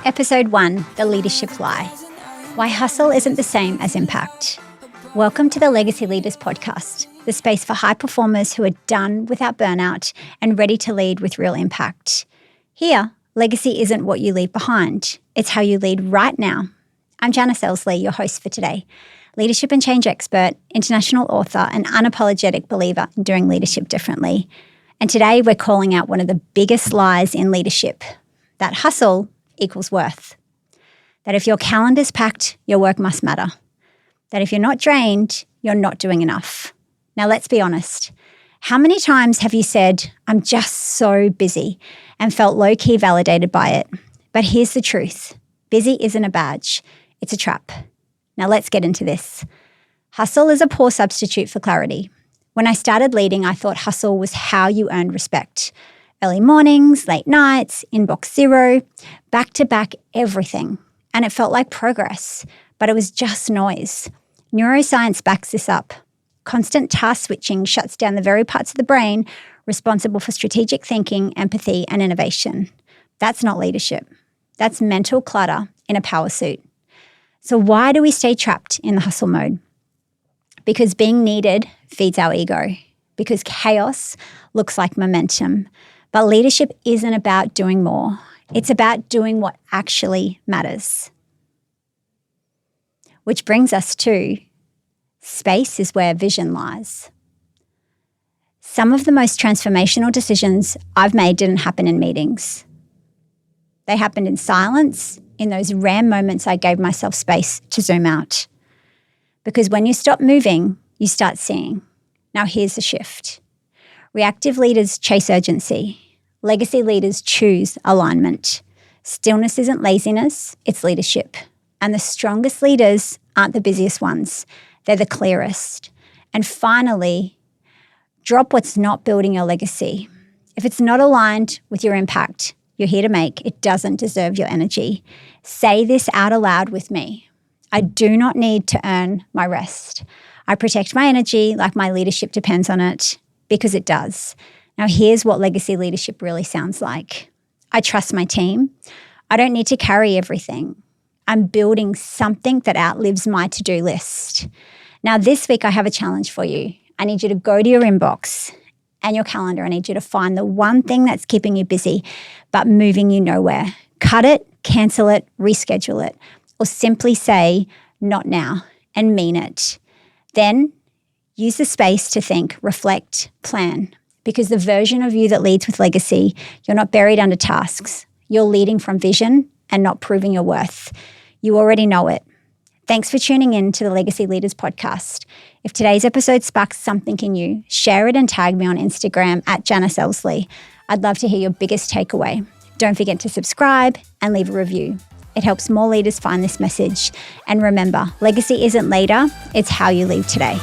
Episode 1, The Leadership Lie. Why hustle isn't the same as impact. Welcome to the Legacy Leaders Podcast, the space for high performers who are done without burnout and ready to lead with real impact. Here, legacy isn't what you leave behind, it's how you lead right now. I'm Janice Elsley, your host for today, leadership and change expert, international author, and unapologetic believer in doing leadership differently. And today we're calling out one of the biggest lies in leadership, that hustle equals worth. That if your calendar's packed, your work must matter. That if you're not drained, you're not doing enough. Now let's be honest. How many times have you said, I'm just so busy, and felt low-key validated by it? But here's the truth. Busy isn't a badge. It's a trap. Now let's get into this. Hustle is a poor substitute for clarity. When I started leading, I thought hustle was how you earned respect. Early mornings, late nights, inbox zero, back-to-back everything. And it felt like progress, but it was just noise. Neuroscience backs this up. Constant task switching shuts down the very parts of the brain responsible for strategic thinking, empathy, and innovation. That's not leadership. That's mental clutter in a power suit. So why do we stay trapped in the hustle mode? Because being needed feeds our ego. Because chaos looks like momentum. But leadership isn't about doing more. It's about doing what actually matters. Which brings us to space is where vision lies. Some of the most transformational decisions I've made didn't happen in meetings. They happened in silence, in those rare moments I gave myself space to zoom out. Because when you stop moving, you start seeing. Now here's the shift. Reactive leaders chase urgency. Legacy leaders choose alignment. Stillness isn't laziness, it's leadership. And the strongest leaders aren't the busiest ones. They're the clearest. And finally, drop what's not building your legacy. If it's not aligned with your impact you're here to make, it doesn't deserve your energy. Say this out aloud with me. I do not need to earn my rest. I protect my energy like my leadership depends on it, because it does. Now here's what legacy leadership really sounds like. I trust my team. I don't need to carry everything. I'm building something that outlives my to-do list. Now this week I have a challenge for you. I need you to go to your inbox and your calendar. I need you to find the one thing that's keeping you busy but moving you nowhere. Cut it, cancel it, reschedule it, or simply say, not now, and mean it. Then use the space to think, reflect, plan. Because the version of you that leads with legacy, you're not buried under tasks. You're leading from vision and not proving your worth. You already know it. Thanks for tuning in to the Legacy Leaders Podcast. If today's episode sparks something in you, share it and tag me on Instagram at Janice Elsley. I'd love to hear your biggest takeaway. Don't forget to subscribe and leave a review. It helps more leaders find this message. And remember, legacy isn't later, it's how you leave today.